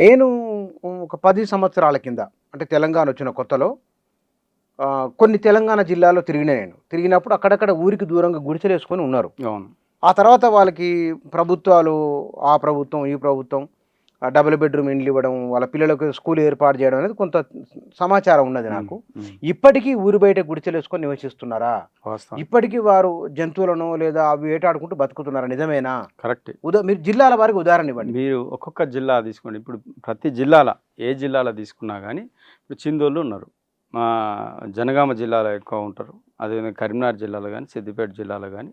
నేను ఒక 10 సంవత్సరాల కింద అంటే తెలంగాణ వచ్చిన కొత్తలో కొన్ని తెలంగాణ జిల్లాల్లో తిరిగినా నేను. తిరిగినప్పుడు అక్కడక్కడ ఊరికి దూరంగా గుడిసెలేసుకొని ఉన్నారు. అవును. ఆ తర్వాత వాళ్ళకి ప్రభుత్వాలు ఆ ప్రభుత్వం, ఈ ప్రభుత్వం డబుల్ బెడ్‌రూమ్ ఇండ్లు ఇవ్వడం, వాళ్ళ పిల్లలకు స్కూల్ ఏర్పాటు చేయడం అనేది కొంత సమాచారం ఉన్నది హ్మ్. నాకు. హ్మ్. ఇప్పటికీ ఊరి బయట గుడిసెలేసుకొని నివసిస్తున్నారా? వాస్తవం. ఇప్పటికీ వారు జంతువులను లేదా అవి వేటాడుకుంటూ బతుకుతున్నారా? నిజమేనా? కరెక్టే. మీరు జిల్లాల వారికి ఉదాహరణ ఇవ్వండి. మీరు ఒక్కొక్క జిల్లా తీసుకోండి. ఇప్పుడు ప్రతి జిల్లాల ఏ జిల్లాలో తీసుకున్నా గానీ, ఇప్పుడు చిందోళ్ళు ఉన్నారు. మా జనగామ జిల్లాలో ఎక్కువ ఉంటారు. అదేవిధంగా కరీంనగర్ జిల్లాలో గానీ, సిద్దిపేట జిల్లాలో గానీ,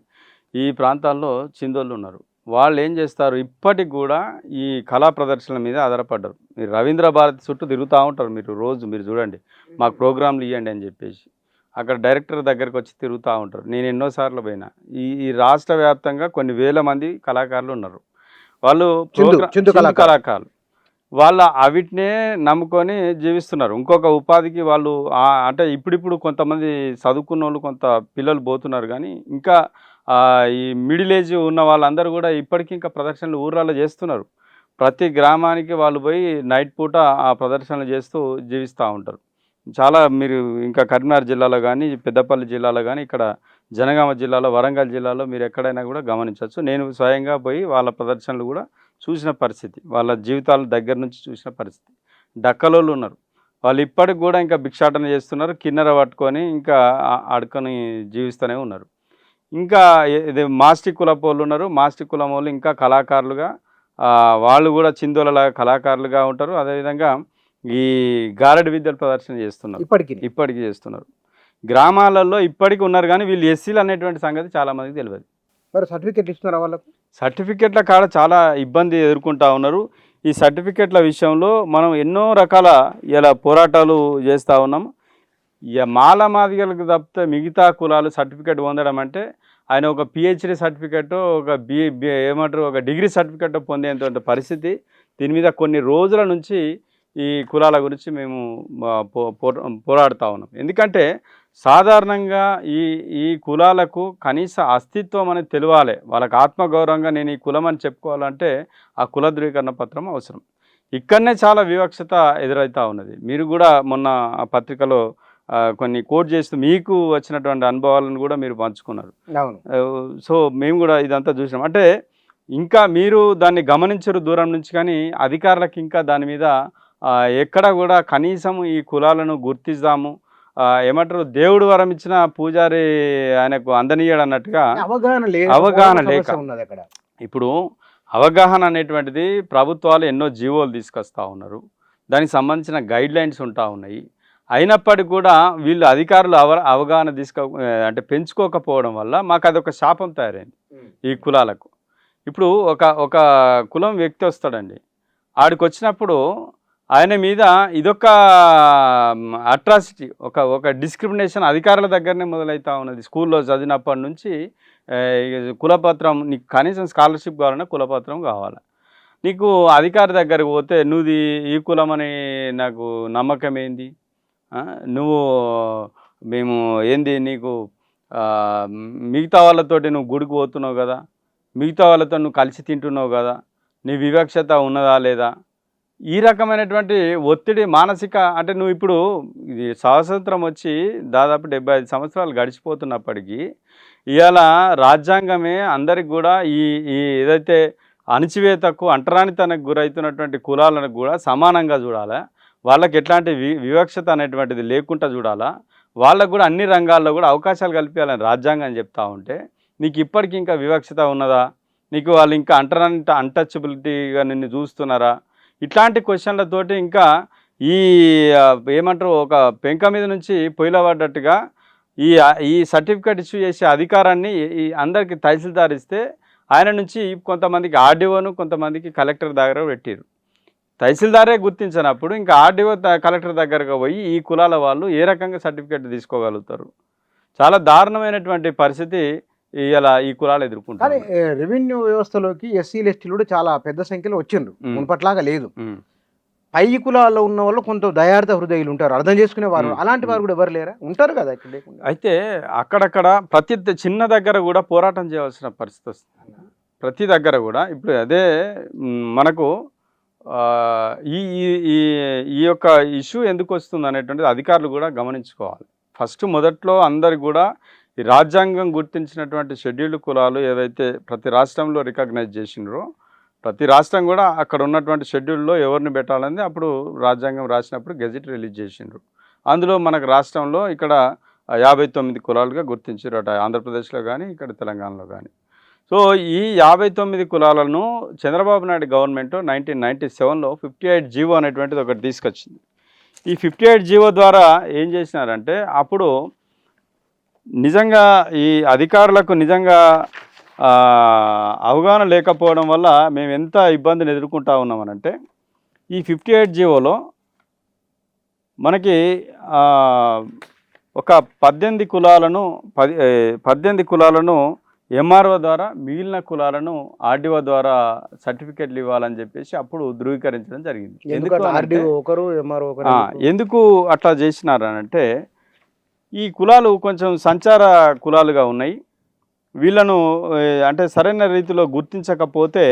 ఈ ప్రాంతాల్లో చిందోళ్ళు ఉన్నారు. వాళ్ళేం చేస్తారు, ఇప్పటికి గూడా ఈ కళా ప్రదర్శనల మీద ఆధారపడ్డారు. మీరు రవీంద్ర భారతి చుట్టూ తిరుగుతా ఉంటారు. మీరు చూడండి. మాకు ప్రోగ్రామ్‌లు ఇయ్యండి అని జెప్పేసి. అక్కడ డైరెక్టర్ దగ్గరకొచ్చి తిరుగుతా ఉంటారు. నేను ఎన్నో సార్లు పోయినా. ఈ ఈ రాష్ట్ర వ్యాప్తంగా కొన్ని వేల మంది కళాకారులు ఉన్నారు. వాళ్ళు చిందు చిందు కళాకారులు. కళాకారులు. వాళ్ళ అవిటినే నమ్ముకొని జీవిస్తున్నారు. ఇంకొక ఉపాధికి వాళ్ళు అంటే ఇప్పుడిప్పుడు కొంతమంది చదువుకున్నోళ్ళు కొంత పిల్లలు పోతున్నారు గానీ, ఇంకా ఈ మిడిల్ ఏజ్ ఉన్న వాళ్ళందరూ గూడా ఇప్పటికి ఇంకా ప్రదర్శనలు ఊర్లలో చేస్తున్నారు. ప్రతి గ్రామానికి వాళ్ళు పోయి నైట్ పూట ఆ ప్రదర్శనలు చేస్తూ జీవిస్తా ఉంటారు. చాలా మీరు ఇంకా కరీంనగర్ జిల్లాలో గానీ, పెద్దపల్లి జిల్లాలో గానీ, ఇక్కడ జనగామ జిల్లాలో, వరంగల్ జిల్లాలో మీరెక్కడైనా గూడా గమనించొచ్చు. నేను స్వయంగా పోయి వాళ్ళ ప్రదర్శనలు గూడా చూసిన పరిస్థితి. వాళ్ళ జీవితాల దగ్గర నుంచి చూసిన పరిస్థితి. డక్కలోళ్ళు ఉన్నారు. వాళ్ళు ఇప్పటికి గూడా ఇంకా భిక్షాటన చేస్తున్నారు. కిన్నెర పట్టుకొని ఇంకా అడుక్కొని జీవిస్తూనే ఉన్నారు. ఇంకా ఇది మాస్టి కులపోళ్ళున్నారు. మాస్టి కులమోళ్ళు ఇంకా కళాకారులుగా వాళ్ళు గూడా చిందోలలాగా కళాకారులుగా ఉంటారు. అదేవిధంగా ఈ గారడి విద్యల ప్రదర్శన చేస్తున్నారు. ఇప్పటికి చేస్తున్నారు. గ్రామాలలో ఇప్పటికి ఉన్నారు గానీ, వీళ్ళు ఎస్సీలు అనేటువంటి సంగతి చాలామందికి తెలవదు. మరి సర్టిఫికేట్లు ఇస్తున్నారా వాళ్ళకు? సర్టిఫికేట్ల కాడ చాలా ఇబ్బంది ఎదుర్కొంటా ఉన్నారు. ఈ సర్టిఫికేట్ల విషయంలో మనం ఎన్నో రకాల ఇలా పోరాటాలు చేస్తూ ఉన్నాం. మాల మాదిగలకు తప్పితే మిగతా కులాలు సర్టిఫికేట్ పొందడం అంటే ఆయన ఒక పిహెచ్‌డి సర్టిఫికేటో, ఒక ఏమంటారు, ఒక డిగ్రీ సర్టిఫికేటో పొందేటువంటి పరిస్థితి. దీని మీద కొన్ని రోజుల నుంచి ఈ కులాల గురించి మేము పోరాడుతూ ఉన్నాం. ఎందుకంటే సాధారణంగా ఈ ఈ కులాలకు కనీస అస్తిత్వం అనేది తెలవాలి. వాళ్ళకి ఆత్మగౌరవంగా నేను ఈ కులం అని చెప్పుకోవాలంటే ఆ కుల ధృవీకరణ పత్రం అవసరం. ఇక్కడనే చాలా వివక్షత ఎదురవుతూ ఉన్నది. మీరు కూడా మొన్న ఆ పత్రికలో కొన్ని కోట్ చేస్తూ మీకు వచ్చినటువంటి అనుభవాలను కూడా మీరు పంచుకున్నారు. అవును. సో మేము కూడా ఇదంతా చూసినాం. అంటే ఇంకా మీరు దాన్ని గమనించరు దూరం నుంచి, కానీ అధికారులకు ఇంకా దాని మీద ఎక్కడ కూడా కనీసం ఈ కులాలను గుర్తిస్తాము, ఏమంటారు, దేవుడు వరం ఇచ్చిన పూజారి ఆయనకు అందనీయడు అన్నట్టుగా అవగాహన లేక ఇప్పుడు అవగాహన అనేటువంటిది ప్రభుత్వాలు ఎన్నో జీవోలు తీసుకొస్తూ ఉన్నారు. దానికి సంబంధించిన గైడ్లైన్స్ ఉంటా ఉన్నాయి. అయినప్పటికీ కూడా వీళ్ళు అధికారులు అవగాహన అంటే పెంచుకోకపోవడం వల్ల మాకు అదొక శాపం తయారైంది ఈ కులాలకు. ఇప్పుడు ఒక కులం వ్యక్తి వస్తాడండి. ఆడికి వచ్చినప్పుడు ఆయన మీద ఇదొక అట్రాసిటీ, ఒక డిస్క్రిమినేషన్ అధికారుల దగ్గరనే మొదలవుతూ ఉన్నది. స్కూల్లో చదివినప్పటి నుంచి కులపత్రం, నీకు కనీసం స్కాలర్షిప్ కావాలన్నా కులపత్రం కావాలి. నీకు అధికారి దగ్గరకు పోతే నువ్వు ఈ కులం అని నాకు నమ్మకం ఏంది, మేము ఏంది నీకు మిగతా వాళ్ళతోటి నువ్వు గుడికి పోతున్నావు కదా, మిగతా వాళ్ళతో నువ్వు కలిసి తింటున్నావు కదా, నీ వివక్షత ఉన్నదా లేదా, ఈ రకమైనటువంటి ఒత్తిడి మానసిక, అంటే నువ్వు ఇప్పుడు ఇది స్వాతంత్రం వచ్చి దాదాపు 75 సంవత్సరాలు గడిచిపోతున్నప్పటికీ ఇవాళ రాజ్యాంగమే అందరికి కూడా ఈ ఏదైతే అణచివేతకు అంటరానితనకు గురవుతున్నటువంటి కులాలను కూడా సమానంగా చూడాలా, వాళ్ళకి ఎట్లాంటి వివక్షత అనేటువంటిది లేకుండా చూడాలా, వాళ్ళకు కూడా అన్ని రంగాల్లో కూడా అవకాశాలు కల్పించాలని రాజ్యాంగం చెప్తా ఉంటే నీకు ఇప్పటికి ఇంకా వివక్షత ఉన్నదా, నీకు వాళ్ళు ఇంకా అన్టచబిలిటీగా నిన్ను చూస్తున్నారా, ఇట్లాంటి క్వశ్చన్లతోటి ఇంకా ఈ ఏమంటారు, ఒక పెంక మీద నుంచి పొయ్యిలో పడ్డట్టుగా ఈ సర్టిఫికేట్ ఇష్యూ చేసే అధికారాన్ని ఈ అందరికీ తహసీల్దార్ ఇస్తే ఆయన నుంచి కొంతమందికి ఆర్డీఓను, కొంతమందికి కలెక్టర్ దగ్గర పెట్టారు. తహసీల్దారే గుర్తించినప్పుడు ఇంకా ఆర్డీఓ కలెక్టర్ దగ్గరకు పోయి ఈ కులాల వాళ్ళు ఏ రకంగా సర్టిఫికేట్ తీసుకోగలుగుతారు? చాలా దారుణమైనటువంటి పరిస్థితి ఇలా ఈ కులాలు ఎదుర్కొంటారు. కానీ రెవెన్యూ వ్యవస్థలోకి ఎస్సీలు ఎస్టీలు కూడా చాలా పెద్ద సంఖ్యలో వచ్చిండ్రు. మునుపట్లాగా లేదు. పై కులాల్లో ఉన్న వాళ్ళు కొంత దయార్థ హృదయులు ఉంటారు, అర్థం చేసుకునేవారు. అలాంటి వారు కూడా ఎవరు లేరా? ఉంటారు కదా. అయితే అక్కడక్కడ ప్రతి చిన్న దగ్గర కూడా పోరాటం చేయవలసిన పరిస్థితి వస్తుంది. ప్రతి దగ్గర కూడా ఇప్పుడు అదే మనకు ఈ ఈ ఈ ఈ యొక్క ఇష్యూ ఎందుకు వస్తుంది అనేటువంటిది అధికారులు కూడా గమనించుకోవాలి. ఫస్ట్ మొదట్లో అందరికి కూడా ఈ రాజ్యాంగం గుర్తించినటువంటి షెడ్యూల్డ్ కులాలు ఏవైతే ప్రతి రాష్ట్రంలో రికగ్నైజ్ చేసినారో ప్రతి రాష్ట్రం కూడా అక్కడ ఉన్నటువంటి షెడ్యూల్లో ఎవరిని పెట్టాలని అప్పుడు రాజ్యాంగం రాసినప్పుడు గెజిట్ రిలీజ్ చేసిండ్రు. అందులో మనకు రాష్ట్రంలో ఇక్కడ 59 కులాలుగా గుర్తించారట, ఆంధ్రప్రదేశ్లో కానీ ఇక్కడ తెలంగాణలో కానీ. సో ఈ 59 కులాలను చంద్రబాబు నాయుడు గవర్నమెంట్ 1997లో 58 జీవో అనేటువంటిది ఒకటి తీసుకొచ్చింది. ఈ 58 జీవో ద్వారా ఏం చేసినారంటే అప్పుడు నిజంగా ఈ అధికారులకు నిజంగా అవగాహన లేకపోవడం వల్ల మేము ఎంత ఇబ్బందిని ఎదుర్కొంటా ఉన్నామనంటే ఈ 58 జీవోలో మనకి ఒక 18 కులాలను ఎంఆర్ఓ ద్వారా, మిగిలిన కులాలను ఆర్డీఓ ద్వారా సర్టిఫికెట్లు ఇవ్వాలని చెప్పేసి అప్పుడు ధృవీకరించడం జరిగింది. ఎందుకు అట్లా చేసినారనంటే ఈ కులాలు కొంచెం సంచార కులాలుగా ఉన్నాయి. వీళ్ళను అంటే సరైన రీతిలో గుర్తించకపోతే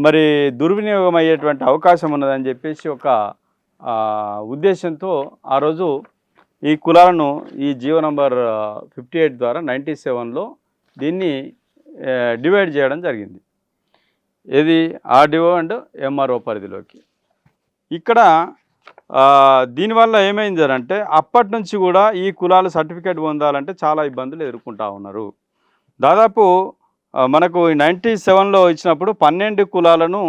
మరి దుర్వినియోగం అయ్యేటువంటి అవకాశం ఉన్నదని చెప్పేసి ఒక ఉద్దేశంతో ఆ రోజు ఈ కులాలను ఈ జీవో నంబర్ 58 ద్వారా 97లో దీన్ని డివైడ్ చేయడం జరిగింది. ఏది ఆర్డీఓ అండ్ ఎంఆర్ఓ పరిధిలోకి. ఇక్కడ దీనివల్ల ఏమైంది అంటే అప్పటి నుంచి కూడా ఈ కులాలు సర్టిఫికేట్ పొందాలంటే చాలా ఇబ్బందులు ఎదుర్కొంటా ఉన్నారు. దాదాపు మనకు 97లో ఇచ్చినప్పుడు 12 కులాలను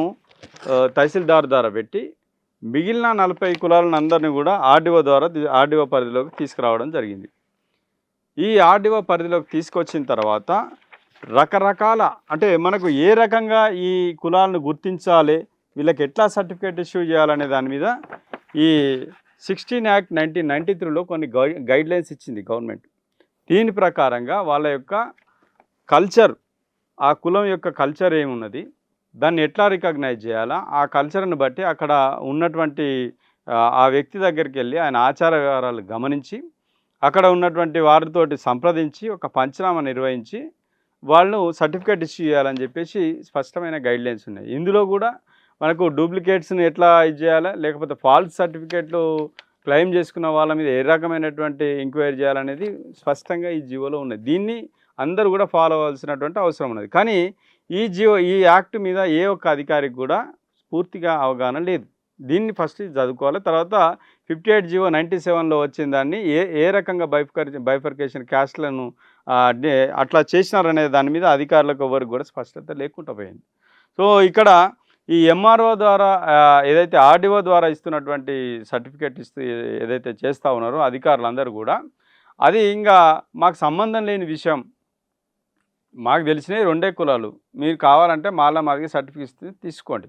తహసీల్దార్ ద్వారా పెట్టి మిగిలిన 40 కులాలను అందరినీ కూడా ఆర్డీఓ పరిధిలోకి తీసుకురావడం జరిగింది. ఈ ఆర్డీఓ పరిధిలోకి తీసుకొచ్చిన తర్వాత రకరకాల అంటే మనకు ఏ రకంగా ఈ కులాలను గుర్తించాలి, వీళ్ళకి ఎట్లా సర్టిఫికేట్ ఇష్యూ చేయాలనే దాని మీద ఈ 16 యాక్ట్ 1993లో కొన్ని గైడ్లైన్స్ ఇచ్చింది గవర్నమెంట్. దీని ప్రకారంగా వాళ్ళ యొక్క కల్చర్, ఆ కులం యొక్క కల్చర్ ఏమున్నది, దాన్ని ఎట్లా రికగ్నైజ్ చేయాలా, ఆ కల్చర్ని బట్టి అక్కడ ఉన్నటువంటి ఆ వ్యక్తి దగ్గరికి వెళ్ళి ఆయన ఆచార వ్యవహారాలు గమనించి అక్కడ ఉన్నటువంటి వారితోటి సంప్రదించి ఒక పంచనామా నిర్వహించి వాళ్ళు సర్టిఫికేట్ ఇష్యూ చేయాలని చెప్పేసి స్పష్టమైన గైడ్లైన్స్ ఉన్నాయి. ఇందులో కూడా మనకు డూప్లికేట్స్ని ఎట్లా ఇది చేయాలా, లేకపోతే ఫాల్స్ సర్టిఫికేట్లు క్లెయిమ్ చేసుకున్న వాళ్ళ మీద ఏ రకమైనటువంటి ఎంక్వైరీ చేయాలనేది స్పష్టంగా ఈ జీవోలో ఉన్నది. దీన్ని అందరూ కూడా ఫాలో అవ్వాల్సినటువంటి అవసరం ఉన్నది. కానీ ఈ యాక్ట్ మీద ఏ ఒక్క అధికారికి కూడా పూర్తిగా అవగాహన లేదు. దీన్ని ఫస్ట్ చదువుకోవాలి. తర్వాత 58 జీవో 97లో వచ్చిన దాన్ని ఏ రకంగా బైఫర్కేషన్ క్యాస్ట్లను అట్లా చేసినారనే దాని మీద అధికారులకు ఎవరికి కూడా స్పష్టత లేకుండా పోయింది. సో ఇక్కడ ఈ ఎంఆర్ఓ ద్వారా ఏదైతే ఆర్డీఓ ద్వారా ఇస్తున్నటువంటి సర్టిఫికేట్ ఏదైతే చేస్తూ ఉన్నారో అధికారులందరూ కూడా అది ఇంకా మాకు సంబంధం లేని విషయం. మాకు తెలిసినవి 2 కులాలు, మీరు కావాలంటే మాదిరి సర్టిఫికేట్ తీసుకోండి,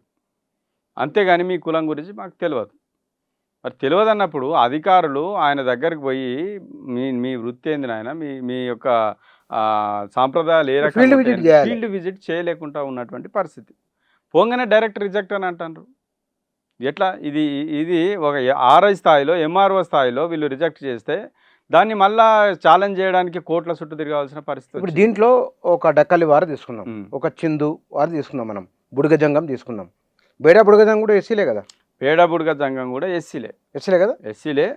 అంతేగాని మీ కులం గురించి మాకు తెలియదు. మరి తెలియదు అన్నప్పుడు అధికారులు ఆయన దగ్గరికి పోయి మీ వృత్తి ఏంది నాయన, మీ యొక్క సాంప్రదాయాలు ఏ రకంగా ఫీల్డ్ విజిట్ చేయలేకుండా ఉన్నటువంటి పరిస్థితి. పోగానే డైరెక్ట్ రిజెక్ట్ అని అంటారు. ఎట్లా ఇది ఒక ఆర్ఐ స్థాయిలో, ఎంఆర్ఓ స్థాయిలో వీళ్ళు రిజెక్ట్ చేస్తే దాన్ని మళ్ళా ఛాలెంజ్ చేయడానికి కోట్ల చుట్టూ తిరగాల్సిన పరిస్థితి. ఇప్పుడు దీంట్లో ఒక డక్కలి వారు తీసుకున్నాం, ఒక చిందు వారు తీసుకున్నాం, మనం బుడగ జంగం తీసుకున్నాం. బేడా బుడగ జంగం కూడా ఎస్సీలే కదా? బేడా బుడగ జంగం కూడా ఎస్సీలే కదా? ఎస్సీలే.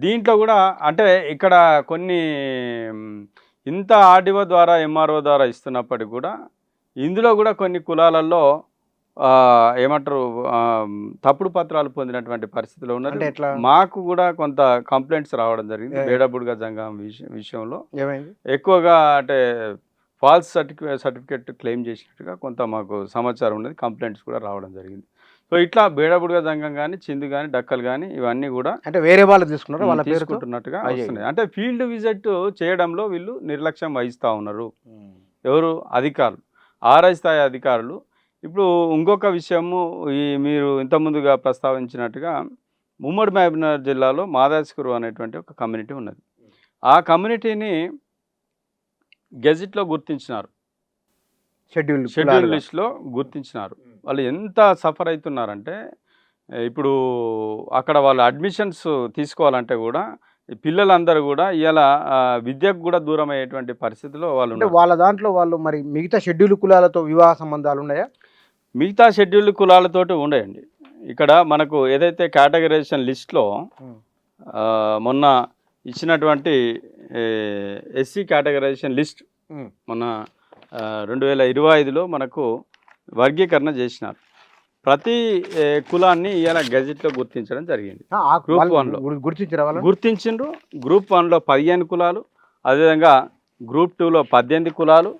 దీంట్లో కూడా అంటే ఇక్కడ కొన్ని ఇంత ఆర్డీఓ ద్వారా ఎంఆర్ఓ ద్వారా ఇస్తున్నప్పటికీ కూడా ఇందులో కూడా కొన్ని కులాలలో ఏమంటారు తప్పుడు పత్రాలు పొందినటువంటి పరిస్థితిలో ఉన్నది. మాకు కూడా కొంత కంప్లైంట్స్ రావడం జరిగింది బేడబుడ్గా జంగం విషయంలో. ఎక్కువగా అంటే ఫాల్స్ సర్టిఫికేట్ క్లెయిమ్ చేసినట్టుగా కొంత మాకు సమాచారం ఉన్నది, కంప్లైంట్స్ కూడా రావడం జరిగింది. సో ఇట్లా బేడబుడ్గా జంగం కానీ, చిందు కానీ, డక్కలు కానీ ఇవన్నీ కూడా అంటే వేరే వాళ్ళు తీసుకున్నారు, వాళ్ళ తీసుకుంటున్నట్టుగా వస్తున్నాయి. అంటే ఫీల్డ్ విజిట్ చేయడంలో వీళ్ళు నిర్లక్ష్యం వహిస్తూ ఉన్నారు ఎవరు? అధికారులు, ఆర్ఐ స్థాయి అధికారులు. ఇప్పుడు ఇంకొక విషయము, మీరు ఇంతకుముందుగా ప్రస్తావించినట్టుగా ఉమ్మడి మహబూబ్నగర్ జిల్లాలో మాదాస్కూరు అనేటువంటి ఒక కమ్యూనిటీ ఉన్నది. ఆ కమ్యూనిటీని గెజిట్లో గుర్తించినారు, షెడ్యూల్ లిస్ట్లో గుర్తించినారు. వాళ్ళు ఎంత సఫర్ అవుతున్నారంటే ఇప్పుడు అక్కడ వాళ్ళు అడ్మిషన్స్ తీసుకోవాలంటే కూడా పిల్లలందరూ కూడా ఇలా విద్యకు కూడా దూరం అయ్యేటువంటి పరిస్థితిలో వాళ్ళు. వాళ్ళ దాంట్లో వాళ్ళు మరి మిగతా షెడ్యూల్ కులాలతో వివాహ సంబంధాలు ఉన్నాయా? మిగతా షెడ్యూల్ కులాలతోటి ఉండయండి. ఇక్కడ మనకు ఏదైతే కేటగరైజేషన్ లిస్ట్లో మొన్న ఇచ్చినటువంటి ఎస్సీ కేటగరైజేషన్ లిస్ట్ మొన్న 2025లో మనకు వర్గీకరణ చేసినారు. ప్రతి కులాన్ని ఇవాళ గెజెట్లో గుర్తించడం జరిగింది. గ్రూప్ 1లో గుర్తించిండ్రు. గ్రూప్ 1లో 15 కులాలు, అదేవిధంగా గ్రూప్ 2లో 18 కులాలు,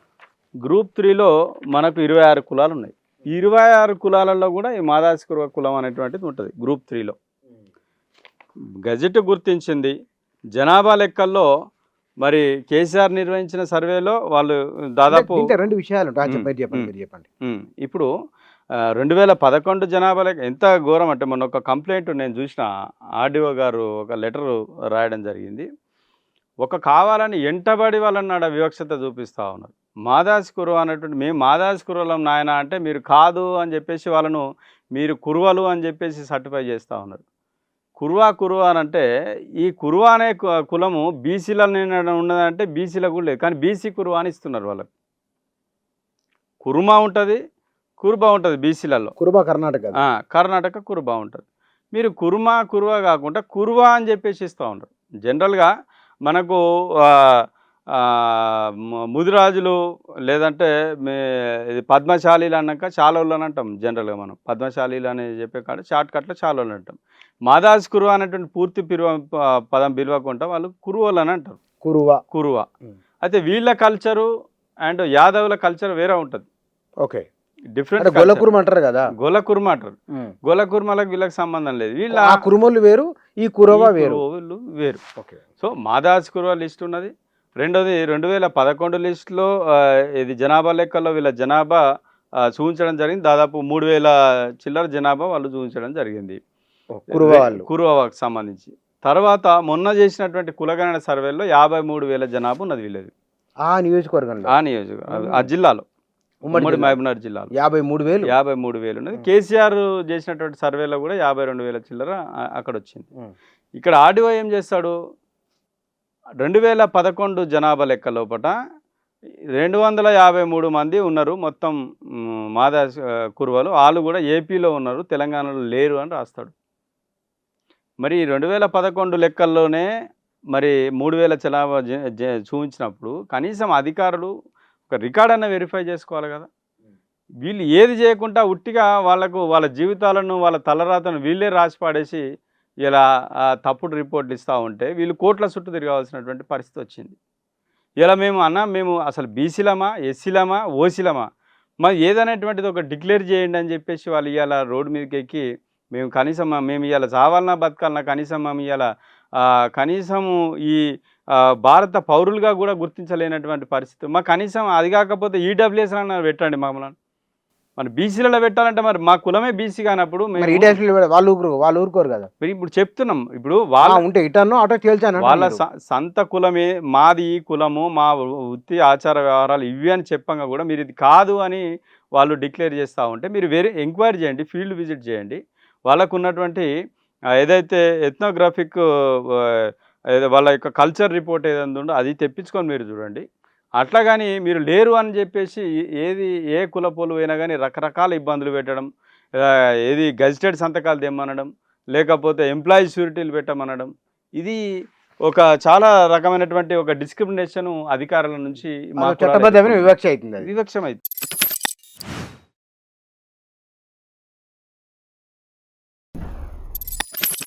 గ్రూప్ 3లో మనకు 26 కులాలు ఉన్నాయి. 26 కులాలలో కూడా ఈ మాదాసి కురువ కులం అనేటువంటిది ఉంటుంది. గ్రూప్ 3లో గజెట్ గుర్తించింది. జనాభా లెక్కల్లో మరి కేసీఆర్ నిర్వహించిన సర్వేలో వాళ్ళు దాదాపు 2 విషయాలు చెప్పండి. ఇప్పుడు 2011 జనాభా లెక్క ఎంత ఘోరం అంటే మొన్న ఒక కంప్లైంట్ నేను చూసిన, ఆర్డీఓ గారు ఒక లెటర్ రాయడం జరిగింది. కావాలని ఎంటబడి వాళ్ళని నాడ వివక్షత చూపిస్తూ ఉన్నారు. మాదాసి కురువ అనేటువంటి మేము మాదాసి కురువలం నాయన అంటే మీరు కాదు అని చెప్పేసి వాళ్ళను మీరు కురువలు అని చెప్పేసి సర్టిఫై చేస్తూ ఉన్నారు. కురువ అని అంటే ఈ కురువ అనే కులము బీసీల ఉన్నదంటే బీసీలకు కూడా లేదు, కానీ బీసీ కురువ అని ఇస్తున్నారు వాళ్ళకు. కురుమా ఉంటుంది, కురుబా ఉంటుంది బీసీలలో. కర్ణాటక కురుబా ఉంటుంది. మీరు కురువ కాకుండా కురువ అని చెప్పేసి ఇస్తూ ఉంటారు. జనరల్గా మనకు ముదిరాజులు లేదంటే ఇది పద్మశాలీలు అన్నాక చాలోళ్ళు అని అంటాం. జనరల్గా మనం పద్మశాలీలు అని చెప్పే కాడ షార్ట్ కట్లో చాలోళ్ళు అంటాం. మాదాసి కురువ అనేటువంటి పూర్తి పదం పిలవకుండా వాళ్ళు కురువలు అని అంటారు. కురువ అయితే వీళ్ళ కల్చరు అండ్ యాదవుల కల్చర్ వేరే ఉంటుంది. Okay, different. గొల్లకుర్మ అంటారు కదా, గొల్లకుర్మ అంటారు. గొల్లకుర్మలకు వీళ్ళకి సంబంధం లేదు. వీళ్ళ కురుమలు వేరు, ఈ కురువ వేరు. సో మాదాసి కురువ లిస్ట్ ఉన్నది. రెండోది 2011 లిస్టులో ఇది జనాభా లెక్కల్లో వీళ్ళ జనాభా చూపించడం జరిగింది. దాదాపు 3000 చిల్లర జనాభా వాళ్ళు చూపించడం జరిగింది కురువకు సంబంధించి. తర్వాత మొన్న చేసినటువంటి కులగణన సర్వేలో 53,000 జనాభా ఉన్నది వీళ్ళది ఆ నియోజకవర్గం, ఆ జిల్లాలో, ఉమ్మడి మహబూబ్నగర్ జిల్లాలో 53,000 ఉన్నది. కేసీఆర్ చేసినటువంటి సర్వేలో కూడా 52,000 చిల్లర అక్కడ వచ్చింది. ఇక్కడ ఆర్డీఓ ఏం చేస్తాడు, 2011 జనాభా లెక్క లోపల 253 మంది ఉన్నారు మొత్తం మాదాసి కురువలు. వాళ్ళు కూడా ఏపీలో ఉన్నారు, తెలంగాణలో లేరు అని రాస్తాడు. మరి 2011 లెక్కల్లోనే మరి 3,000 జనాభా చూపించినప్పుడు కనీసం అధికారులు ఒక రికార్డ్ అన్న వెరిఫై చేసుకోవాలి కదా. వీళ్ళు ఏది చేయకుండా ఉట్టిగా వాళ్ళ జీవితాలను వాళ్ళ తలరాతను వీళ్ళే రాసి పాడేసి ఇలా తప్పుడు రిపోర్ట్లు ఇస్తూ ఉంటే వీళ్ళు కోట్ల చుట్టూ తిరగాల్సినటువంటి పరిస్థితి వచ్చింది. ఇలా మేము అసలు బీసీలమా, ఎస్సీలమా, ఓసీలమా, మరి ఏదనేటువంటిది ఒక డిక్లేర్ చేయండి అని చెప్పేసి వాళ్ళు ఇవాళ రోడ్డు మీదకి ఎక్కి మేము ఇవాళ చావాలన్నా బతకాలన్నా కనీసం మేము ఇవాళ కనీసము ఈ భారత పౌరులుగా కూడా గుర్తించలేనటువంటి పరిస్థితి. కనీసం అది కాకపోతే ఈడబ్ల్యూఎస్ అన్న పెట్టండి మమ్మల్ని. మరి బీసీలలో పెట్టాలంటే మరి మా కులమే బీసీ కానప్పుడు వాళ్ళు ఊరుకోరు కదా. ఇప్పుడు చెప్తున్నాం, ఇప్పుడు వాళ్ళ సంత కులమే మాది, ఈ కులము మా వృత్తి ఆచార వ్యవహారాలు ఇవి అని చెప్పంగా కూడా మీరు ఇది కాదు అని వాళ్ళు డిక్లేర్ చేస్తూ ఉంటే మీరు వేరే ఎంక్వైరీ చేయండి, ఫీల్డ్ విజిట్ చేయండి. వాళ్ళకు ఉన్నటువంటి ఏదైతే ఎథ్నోగ్రాఫిక్ వాళ్ళ యొక్క కల్చర్ రిపోర్ట్ ఏదైనా ఉందో అది తెప్పించుకొని మీరు చూడండి. అట్లా కానీ మీరు లేరు అని చెప్పేసి ఏ కులపోలు అయినా కానీ రకరకాల ఇబ్బందులు పెట్టడం, ఏది గజిటెడ్ సంతకాలు తెమ్మనడం, లేకపోతే ఎంప్లాయీ షూరిటీలు పెట్టమనడం, ఇది ఒక చాలా రకమైనటువంటి ఒక డిస్క్రిమినేషన్ అధికారుల నుంచి వివక్ష అవుతుంది.